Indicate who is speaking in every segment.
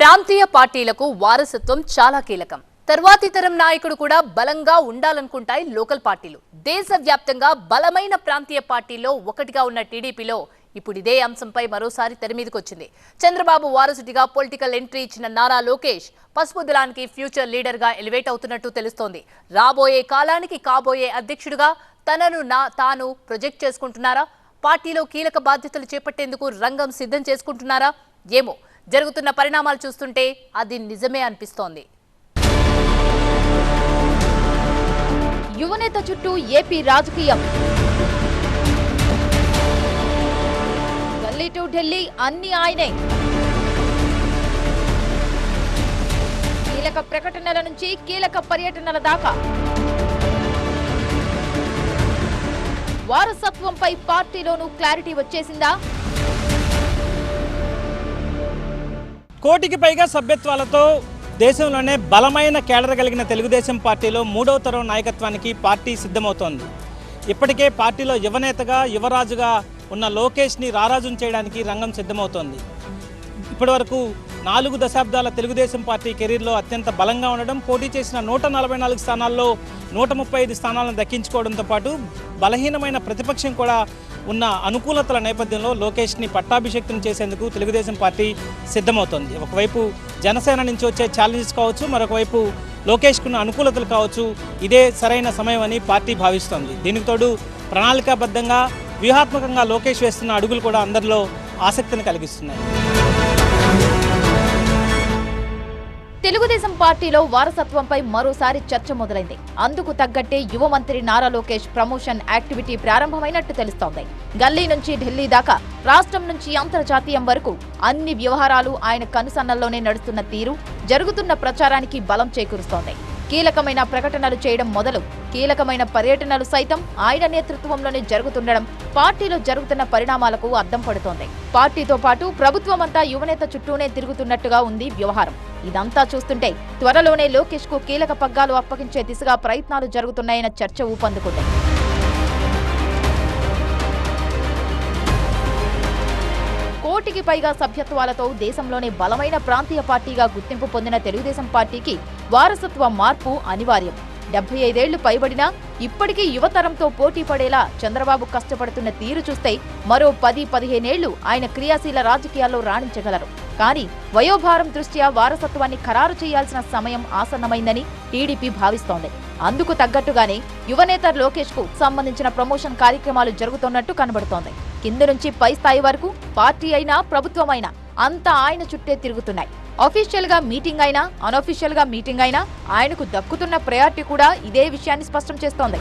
Speaker 1: ప్రాంతీయ పార్టీలకు వారసత్వం చాలా కీలకం. తర్వాతి తరం నాయకుడు కూడా బలంగా ఉండాలనుకుంటాయి లోకల్ పార్టీలు. దేశవ్యాప్తంగా బలమైన ప్రాంతీయ పార్టీల్లో ఒకటిగా ఉన్న టీడీపీలో ఇప్పుడు ఇదే అంశంపై మరోసారి తెరమీదకొచ్చింది. చంద్రబాబు వారసుడిగా పొలిటికల్ ఎంట్రీ ఇచ్చిన నారా లోకేష్ పసుపు దళానికి ఫ్యూచర్ లీడర్ గా ఎలివేట్ అవుతున్నట్టు తెలుస్తోంది. రాబోయే కాలానికి కాబోయే అధ్యక్షుడిగా తనను తాను ప్రొజెక్ట్ చేసుకుంటున్నారా? పార్టీలో కీలక బాధ్యతలు చేపట్టేందుకు రంగం సిద్ధం చేసుకుంటున్నారా? ఏమో, జరుగుతున్న పరిణామాలు చూస్తుంటే అది నిజమే అనిపిస్తోంది.
Speaker 2: యువనేత చుట్టూ ఏపీ రాజకీయం. గల్లీ టు ఢిల్లీ అన్ని ఆయనే. కీలక ప్రకటనల నుంచి కీలక పర్యటనల దాకా వారసత్వంపై పార్టీలోనూ క్లారిటీ వచ్చేసిందా?
Speaker 3: కోటికి పైగా సభ్యత్వాలతో దేశంలోనే బలమైన కేడర్ కలిగిన తెలుగుదేశం పార్టీలో మూడవ తరం నాయకత్వానికి పార్టీ సిద్ధమవుతోంది. ఇప్పటికే పార్టీలో యువనేతగా యువరాజుగా ఉన్న లోకేష్ని రారాజును చేయడానికి రంగం సిద్ధమవుతోంది. ఇప్పటివరకు 4 దశాబ్దాల తెలుగుదేశం పార్టీ కెరీర్లో అత్యంత బలంగా ఉండడం, పోటీ చేసిన 144 స్థానాల్లో 135 స్థానాలను దక్కించుకోవడంతో పాటు బలహీనమైన ప్రతిపక్షం కూడా ఉన్న అనుకూలతల నేపథ్యంలో లోకేష్ని పట్టాభిషేకం చేసేందుకు తెలుగుదేశం పార్టీ సిద్ధమవుతోంది. ఒకవైపు జనసేన నుంచి వచ్చే ఛాలెంజెస్ కావచ్చు, మరొకవైపు లోకేష్కున్న అనుకూలతలు కావచ్చు, ఇదే సరైన సమయం అని పార్టీ భావిస్తోంది. దీనికి తోడు ప్రణాళికాబద్ధంగా వ్యూహాత్మకంగా లోకేష్ వేస్తున్న అడుగులు కూడా అందరిలో ఆసక్తిని కలిగిస్తున్నాయి.
Speaker 2: తెలుగుదేశం పార్టీలో వారసత్వంపై మరోసారి చర్చ మొదలైంది. అందుకు తగ్గట్టే యువ మంత్రి నారా లోకేష్ ప్రమోషన్ యాక్టివిటీ ప్రారంభమైనట్టు తెలుస్తోంది. గల్లీ నుంచి ఢిల్లీ దాకా, రాష్ట్రం నుంచి అంతర్జాతీయం వరకు అన్ని వ్యవహారాలు ఆయన కనుసన్నల్లోనే నడుస్తున్న తీరు జరుగుతున్న ప్రచారానికి బలం చేకూరుస్తోంది. కీలకమైన ప్రకటనలు చేయడం మొదలు కీలకమైన పర్యటనలు సైతం ఆయన నేతృత్వంలోనే జరుగుతుండడం పార్టీలో జరుగుతున్న పరిణామాలకు అద్దం పడుతోంది. పార్టీతో పాటు ప్రభుత్వమంతా యువనేత చుట్టూనే తిరుగుతున్నట్టుగా ఉంది వ్యవహారం. ఇదంతా చూస్తుంటే త్వరలోనే లోకేష్ కు కీలక పగ్గాలు అప్పగించే దిశగా ప్రయత్నాలు జరుగుతున్నాయన్న చర్చ ఊపందుకుంది. కోటికి పైగా సభ్యత్వాలతో దేశంలోనే బలమైన ప్రాంతీయ పార్టీగా గుర్తింపు పొందిన తెలుగుదేశం పార్టీకి వారసత్వ మార్పు అనివార్యం. 75 ఏళ్లు పైబడినా ఇప్పటికీ యువతరంతో పోటీ పడేలా చంద్రబాబు కష్టపడుతున్న తీరు చూస్తే మరో 10-15 ఏళ్లు ఆయన క్రియాశీల రాజకీయాల్లో రాణించగలరు. కానీ వయోభారం దృష్ట్యా వారసత్వాన్ని ఖరారు చేయాల్సిన సమయం ఆసన్నమైందని టీడీపీ భావిస్తోంది. అందుకు తగ్గట్టుగానే యువనేత లోకేష్ కు సంబంధించిన ప్రమోషన్ కార్యక్రమాలు జరుగుతున్నట్టు కనబడుతోంది. కింద నుంచి పై స్థాయి వరకు పార్టీ అయినా ప్రభుత్వం అయినా అంతా ఆయన చుట్టే తిరుగుతున్నాయి. అఫీషియల్ గా మీటింగ్ అయినా అనఫీషియల్ గా మీటింగ్ అయినా ఆయనకు దక్కుతున్న ప్రయారిటీ కూడా ఇదే విషయాన్ని స్పష్టం చేస్తోంది.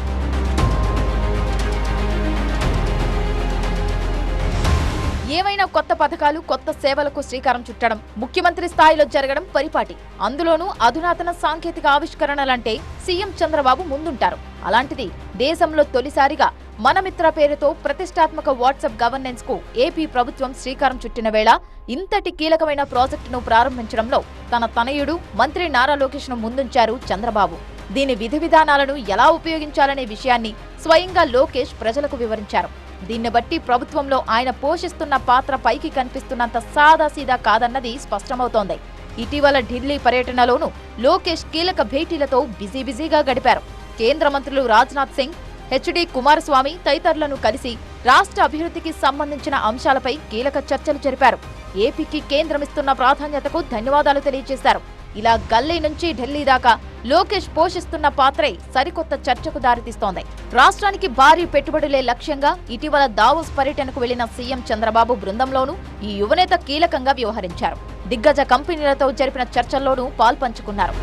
Speaker 2: ఏమైనా కొత్త పథకాలు, కొత్త సేవలకు శ్రీకారం చుట్టడం ముఖ్యమంత్రి స్థాయిలో జరగడం పరిపాటి. అందులోనూ అధునాతన సాంకేతిక ఆవిష్కరణలంటే సీఎం చంద్రబాబు ముందుంటారు. అలాంటిది దేశంలో తొలిసారిగా మనమిత్ర పేరుతో ప్రతిష్టాత్మక వాట్సాప్ గవర్నెన్స్ కు ఏపీ ప్రభుత్వం శ్రీకారం చుట్టిన వేళ ఇంతటి కీలకమైన ప్రాజెక్టును ప్రారంభించడంలో తన తనయుడు మంత్రి నారా లోకేష్ ను ముందుంచారు చంద్రబాబు. దీని విధి విధానాలను ఎలా ఉపయోగించాలనే విషయాన్ని స్వయంగా లోకేష్ ప్రజలకు వివరించారు. దీన్ని బట్టి ప్రభుత్వంలో ఆయన పోషిస్తున్న పాత్ర పైకి కనిపిస్తున్నంత సాదాసీదా కాదన్నది స్పష్టమవుతోంది. ఇటీవల ఢిల్లీ పర్యటనలోనూ లోకేష్ కీలక భేటీలతో బిజీగా గడిపారు. కేంద్ర మంత్రులు రాజ్నాథ్ సింగ్, హెచ్డి కుమారస్వామి తదితరులను కలిసి రాష్ట్ర అభివృద్ధికి సంబంధించిన అంశాలపై కీలక చర్చలు జరిపారు. ఏపీకి కేంద్రమిస్తున్న ప్రాధాన్యతకు ధన్యవాదాలు తెలియజేశారు. ఇలా గల్లీ నుంచి ఢిల్లీ దాకా లోకేష్ పోషిస్తున్న పాత్రే సరికొత్త చర్చకు దారితీస్తోంది. రాష్ట్రానికి భారీ పెట్టుబడులే లక్ష్యంగా ఇటీవల దావోస్ పర్యటనకు వెళ్లిన సీఎం చంద్రబాబు బృందంలోనూ ఈ యువనేత కీలకంగా వ్యవహరించారు. దిగ్గజ కంపెనీలతో జరిపిన చర్చల్లోనూ పాల్పంచుకున్నారు.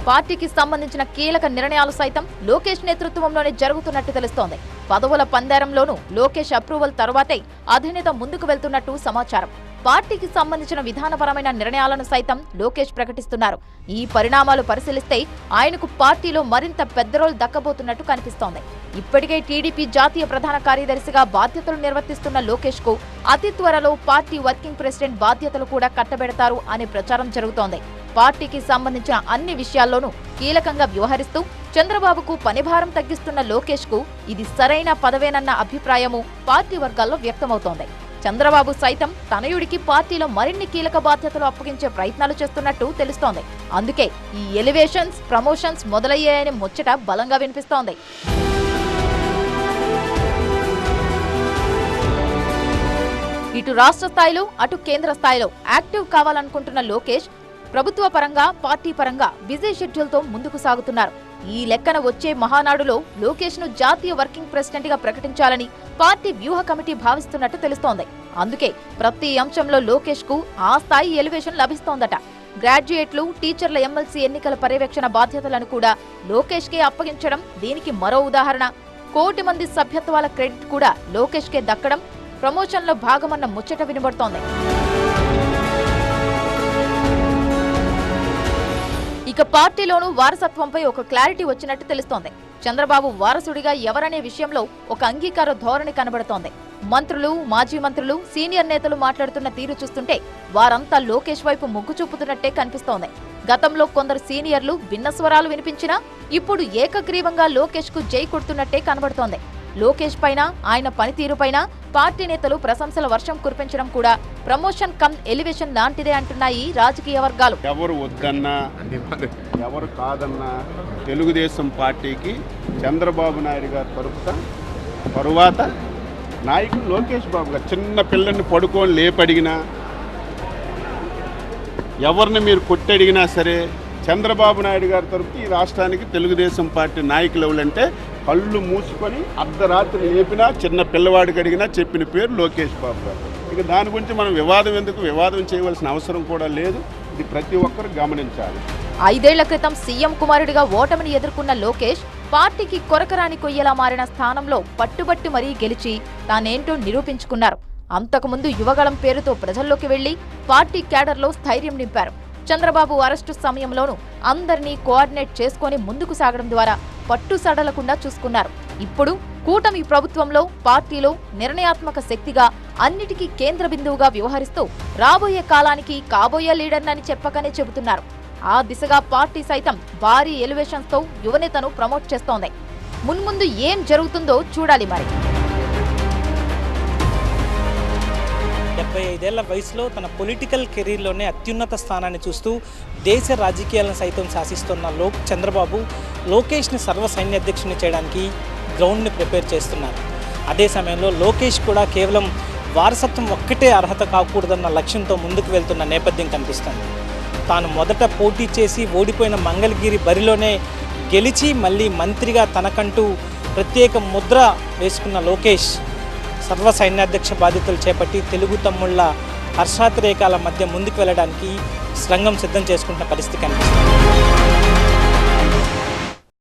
Speaker 2: పార్టీకి సంబంధించిన కీలక నిర్ణయాలు సైతం లోకేష్ నేతృత్వంలోనే జరుగుతున్నట్టు తెలుస్తోంది. పదవుల పందేరంలోనూ లోకేష్ అప్రూవల్ తరువాతే అధినేత ముందుకు వెళ్తున్నట్టు సమాచారం. పార్టీకి సంబంధించిన విధానపరమైన నిర్ణయాలను సైతం లోకేష్ ప్రకటిస్తున్నారు. ఈ పరిణామాలు పరిశీలిస్తే ఆయనకు పార్టీలో మరింత పెద్ద రోల్ దక్కబోతున్నట్టు కనిపిస్తోంది. ఇప్పటికే టీడీపీ జాతీయ ప్రధాన కార్యదర్శిగా బాధ్యతలు నిర్వర్తిస్తున్న లోకేష్ కు అతి త్వరలో పార్టీ వర్కింగ్ ప్రెసిడెంట్ బాధ్యతలు కూడా కట్టబెడతారు అనే ప్రచారం జరుగుతోంది. పార్టీకి సంబంధించిన అన్ని విషయాల్లోనూ కీలకంగా వ్యవహరిస్తూ చంద్రబాబుకు పనిభారం తగ్గిస్తున్న లోకేష్ కు ఇది సరైన పదవేనన్న అభిప్రాయము పార్టీ వర్గాల్లో వ్యక్తమవుతోంది. చంద్రబాబు సైతం తనయుడికి పార్టీలో మరిన్ని కీలక బాధ్యతలు అప్పగించే ప్రయత్నాలు చేస్తున్నట్టు తెలుస్తోంది. అందుకే ఈ ఎలివేషన్స్, ప్రమోషన్స్ మొదలయ్యాయని ముచ్చట బలంగా వినిపిస్తోంది. ఇటు రాష్ట్ర స్థాయిలో అటు కేంద్ర స్థాయిలో యాక్టివ్ కావాలనుకుంటున్న లోకేష్ ప్రభుత్వ పరంగా, పార్టీ పరంగా బిజీ షెడ్యూల్తో ముందుకు సాగుతున్నారు. ఈ లెక్కన వచ్చే మహానాడులో లోకేష్ ను జాతీయ వర్కింగ్ ప్రెసిడెంట్ గా ప్రకటించాలని పార్టీ వ్యూహ కమిటీ భావిస్తున్నట్టు తెలుస్తోంది. అందుకే ప్రతి అంశంలో లోకేష్ కు ఆ స్థాయి ఎలివేషన్ లభిస్తోందట. గ్రాడ్యుయేట్లు, టీచర్ల ఎమ్మెల్సీ ఎన్నికల పర్యవేక్షణ బాధ్యతలను కూడా లోకేష్ కే అప్పగించడం దీనికి మరో ఉదాహరణ. 1 కోటి మంది సభ్యత్వాల క్రెడిట్ కూడా లోకేష్ కే దక్కడం ప్రమోషన్లో భాగమన్న ముచ్చట వినబడుతోంది. ఇక పార్టీలోనూ వారసత్వంపై ఒక క్లారిటీ వచ్చినట్టు తెలుస్తోంది. చంద్రబాబు వారసుడిగా ఎవరనే విషయంలో ఒక అంగీకార ధోరణి కనబడుతోంది. మంత్రులు, మాజీ మంత్రులు, సీనియర్ నేతలు మాట్లాడుతున్న తీరు చూస్తుంటే వారంతా లోకేష్ వైపు మొగ్గు చూపుతున్నట్టే కనిపిస్తోంది. గతంలో కొందరు సీనియర్లు భిన్న స్వరాలు వినిపించినా ఇప్పుడు ఏకగ్రీవంగా లోకేష్ కు జై కొడుతున్నట్టే కనబడుతోంది. లోకేష్ పైన, ఆయన పనితీరుపైన పార్టీ నేతలు ప్రశంసల వర్షం కురిపించడం కూడా ప్రమోషన్ కమ్ ఎలివేషన్ లాంటిదే అంటున్నాయి రాజకీయ వర్గాలు.
Speaker 4: ఎవరు వద్దన్నా, ఎవరు కాదన్నా తెలుగుదేశం పార్టీకి చంద్రబాబు నాయుడు గారు తరువాత నాయకుడు లోకేష్ బాబు గారు. చిన్న పిల్లల్ని పడుకొని లేపడిగినా, ఎవరిని మీరు కొట్టడిగినా సరే చంద్రబాబు నాయుడు గారి తరపున ఈ రాష్ట్రానికి తెలుగుదేశం పార్టీ నాయకులు ఎవరంటే కళ్ళు మూసుకొని అర్ధరాత్రి లేపినా, చిన్న పిల్లవాడికి అడిగినా చెప్పిన పేరు లోకేష్ బాబు గారు. ఇక దాని గురించి మనం వివాదం చేయవలసిన అవసరం కూడా లేదు. ఇది ప్రతి ఒక్కరు గమనించాలి.
Speaker 2: 5 ఏళ్ల క్రితం సీఎం కుమారుడిగా ఓటమిని ఎదుర్కొన్న లోకేష్ పార్టీకి కొరకరాని కొయ్యలా మారిన స్థానంలో పట్టుబట్టి మరీ గెలిచి తానేంటో నిరూపించుకున్నారు. అంతకుముందు యువగళం పేరుతో ప్రజల్లోకి వెళ్లి పార్టీ క్యాడర్లో స్థైర్యం నింపారు. చంద్రబాబు అరెస్టు సమయంలోనూ అందరినీ కోఆర్డినేట్ చేసుకుని ముందుకు సాగడం ద్వారా పట్టు సడలకుండా చూసుకున్నారు. ఇప్పుడు కూటమి ప్రభుత్వంలో పార్టీలో నిర్ణయాత్మక శక్తిగా, అన్నిటికీ కేంద్ర బిందువుగా వ్యవహరిస్తూ రాబోయే కాలానికి కాబోయే లీడర్నని చెప్పకనే చెబుతున్నారు. ఆ దిశగా పార్టీ సైతం భారీ ఎలివేషన్స్ తో యువనేతను ప్రమోట్ చేస్తోంది. మున్ముందు ఏం జరుగుతుందో చూడాలి మరి.
Speaker 3: 75 ఏళ్ల వయసులో తన పొలిటికల్ కెరీర్లోనే అత్యున్నత స్థానాన్ని చూస్తూ దేశ రాజకీయాలను సైతం శాసిస్తున్న చంద్రబాబు లోకేష్ని సర్వసైన్యాధ్యక్షుని చేయడానికి గ్రౌండ్ని ప్రిపేర్ చేస్తున్నారు. అదే సమయంలో లోకేష్ కూడా కేవలం వారసత్వం ఒక్కటే అర్హత కాకూడదన్న లక్ష్యంతో ముందుకు వెళ్తున్న నేపథ్యం కనిపిస్తుంది. తాను మొదట పోటీ చేసి ఓడిపోయిన మంగళగిరి బరిలోనే గెలిచి మళ్ళీ మంత్రిగా తనకంటూ ప్రత్యేక ముద్ర వేసుకున్న లోకేష్ సర్వసైన్యాధ్యక్ష బాధ్యతలు చేపట్టి తెలుగు తమ్ముళ్ల హర్షాతిరేకాల మధ్య ముందుకు వెళ్ళడానికి రంగం సిద్ధం చేసుకుంటున్న పరిస్థితి కనిపిస్తుంది.